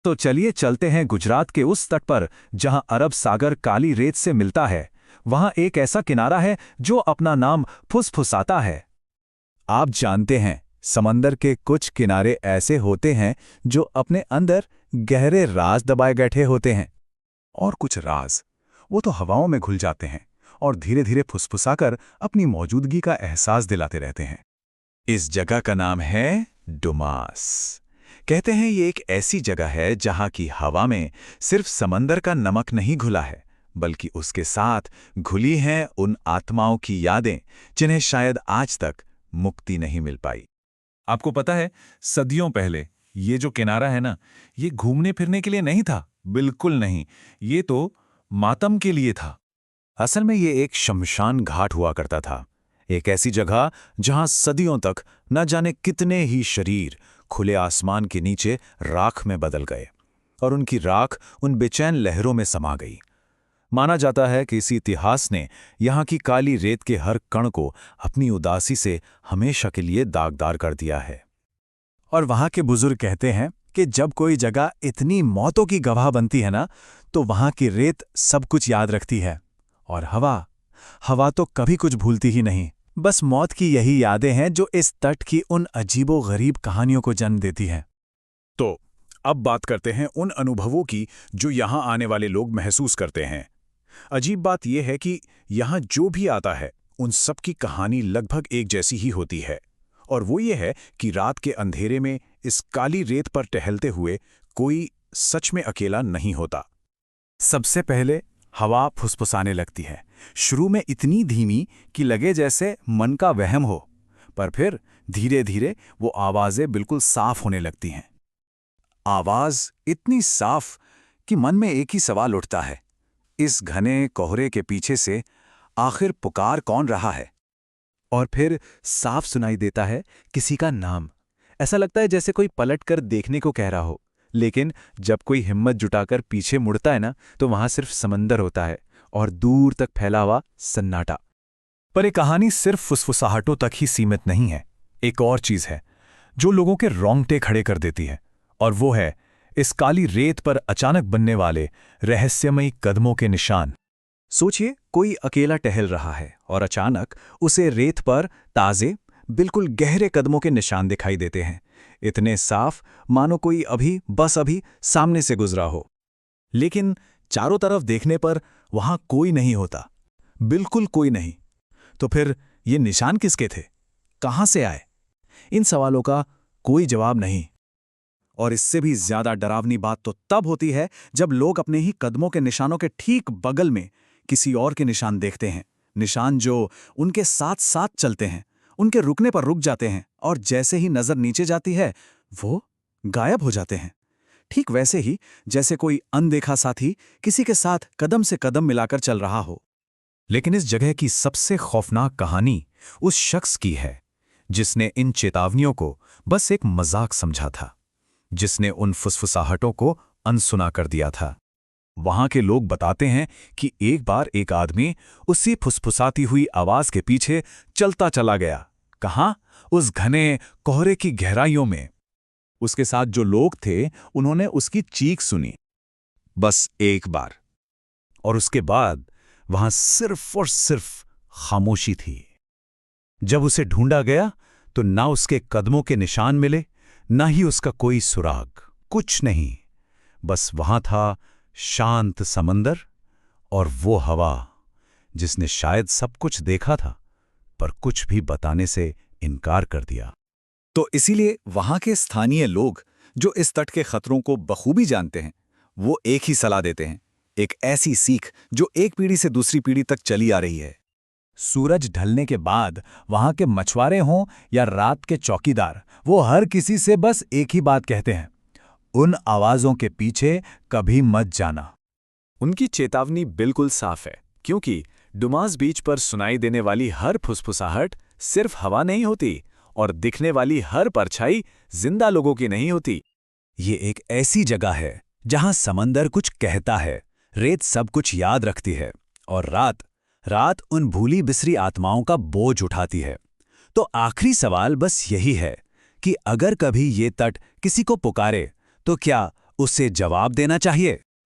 तो चलिए चलते हैं गुजरात के उस तट पर जहां अरब सागर काली रेत से मिलता है। वहां एक ऐसा किनारा है जो अपना नाम फुसफुसाता है। आप जानते हैं, समंदर के कुछ किनारे ऐसे होते हैं जो अपने अंदर गहरे राज दबाए बैठे होते हैं। और कुछ राज वो तो हवाओं में घुल जाते हैं और धीरे धीरे फुसफुसाकर अपनी मौजूदगी का एहसास दिलाते रहते हैं। इस जगह का नाम है डुमास। कहते हैं ये एक ऐसी जगह है जहां की हवा में सिर्फ समंदर का नमक नहीं घुला है, बल्कि उसके साथ घुली हैं उन आत्माओं की यादें जिन्हें शायद आज तक मुक्ति नहीं मिल पाई। आपको पता है, सदियों पहले ये जो किनारा है ना, ये घूमने फिरने के लिए नहीं था, बिल्कुल नहीं। ये तो मातम के लिए था। असल में ये एक शमशान घाट हुआ करता था, एक ऐसी जगह जहां सदियों तक न जाने कितने ही शरीर खुले आसमान के नीचे राख में बदल गए और उनकी राख उन बेचैन लहरों में समा गई। माना जाता है कि इसी इतिहास ने यहाँ की काली रेत के हर कण को अपनी उदासी से हमेशा के लिए दागदार कर दिया है। और वहाँ के बुजुर्ग कहते हैं कि जब कोई जगह इतनी मौतों की गवाह बनती है ना, तो वहाँ की रेत सब कुछ याद रखती है। और हवा तो कभी कुछ भूलती ही नहीं। बस मौत की यही यादें हैं जो इस तट की उन अजीबो-गरीब कहानियों को जन्म देती हैं। तो अब बात करते हैं उन अनुभवों की जो यहाँ आने वाले लोग महसूस करते हैं। अजीब बात यह है कि यहाँ जो भी आता है, उन सब की कहानी लगभग एक जैसी ही होती है। और वो ये है कि रात के अंधेरे में इस काली रेत पर टहलते हुए कोई सच में अकेला नहीं होता। सबसे पहले हवा फुसफुसाने लगती है। शुरू में इतनी धीमी कि लगे जैसे मन का वहम हो, पर फिर धीरे धीरे वो आवाज़ें बिल्कुल साफ होने लगती हैं। आवाज़ इतनी साफ कि मन में एक ही सवाल उठता है, इस घने कोहरे के पीछे से आखिर पुकार कौन रहा है? और फिर साफ सुनाई देता है किसी का नाम। ऐसा लगता है जैसे कोई पलटकर देखने को कह रहा हो। लेकिन जब कोई हिम्मत जुटाकर पीछे मुड़ता है ना, तो वहां सिर्फ समंदर होता है और दूर तक फैला हुआ सन्नाटा। पर ये कहानी सिर्फ फुसफुसाहटों तक ही सीमित नहीं है। एक और चीज है जो लोगों के रोंगटे खड़े कर देती है, और वो है इस काली रेत पर अचानक बनने वाले रहस्यमयी कदमों के निशान। सोचिए, कोई अकेला टहल रहा है और अचानक उसे रेत पर ताजे, बिल्कुल गहरे कदमों के निशान दिखाई देते हैं। इतने साफ मानो कोई अभी सामने से गुजरा हो। लेकिन चारों तरफ देखने पर वहां कोई नहीं होता, बिल्कुल कोई नहीं। तो फिर ये निशान किसके थे? कहां से आए? इन सवालों का कोई जवाब नहीं। और इससे भी ज्यादा डरावनी बात तो तब होती है जब लोग अपने ही कदमों के निशानों के ठीक बगल में किसी और के निशान देखते हैं। निशान जो उनके साथ साथ चलते हैं, उनके रुकने पर रुक जाते हैं, और जैसे ही नजर नीचे जाती है वो गायब हो जाते हैं। ठीक वैसे ही जैसे कोई अनदेखा साथी किसी के साथ कदम से कदम मिलाकर चल रहा हो। लेकिन इस जगह की सबसे खौफनाक कहानी उस शख्स की है जिसने इन चेतावनियों को बस एक मजाक समझा था, जिसने उन फुसफुसाहटों को अनसुना कर दिया था। वहां के लोग बताते हैं कि एक बार एक आदमी उसी फुसफुसाती हुई आवाज के पीछे चलता चला गया। कहां? उस घने कोहरे की गहराइयों में। उसके साथ जो लोग थे उन्होंने उसकी चीख सुनी, बस एक बार, और उसके बाद वहां सिर्फ और सिर्फ खामोशी थी। जब उसे ढूंढा गया तो ना उसके कदमों के निशान मिले, ना ही उसका कोई सुराग, कुछ नहीं। बस वहां था शांत समंदर और वो हवा जिसने शायद सब कुछ देखा था पर कुछ भी बताने से इनकार कर दिया। तो इसीलिए वहां के स्थानीय लोग जो इस तट के खतरों को बखूबी जानते हैं, वो एक ही सलाह देते हैं, एक ऐसी सीख जो एक पीढ़ी से दूसरी पीढ़ी तक चली आ रही है। सूरज ढलने के बाद वहां के मछुआरे हों या रात के चौकीदार, वो हर किसी से बस एक ही बात कहते हैं, उन आवाजों के पीछे कभी मत जाना। उनकी चेतावनी बिल्कुल साफ है, क्योंकि डुमास बीच पर सुनाई देने वाली हर फुसफुसाहट सिर्फ हवा नहीं होती, और दिखने वाली हर परछाई जिंदा लोगों की नहीं होती। ये एक ऐसी जगह है जहां समंदर कुछ कहता है, रेत सब कुछ याद रखती है, और रात उन भूली बिसरी आत्माओं का बोझ उठाती है। तो आखिरी सवाल बस यही है कि अगर कभी ये तट किसी को पुकारे, तो क्या उसे जवाब देना चाहिए।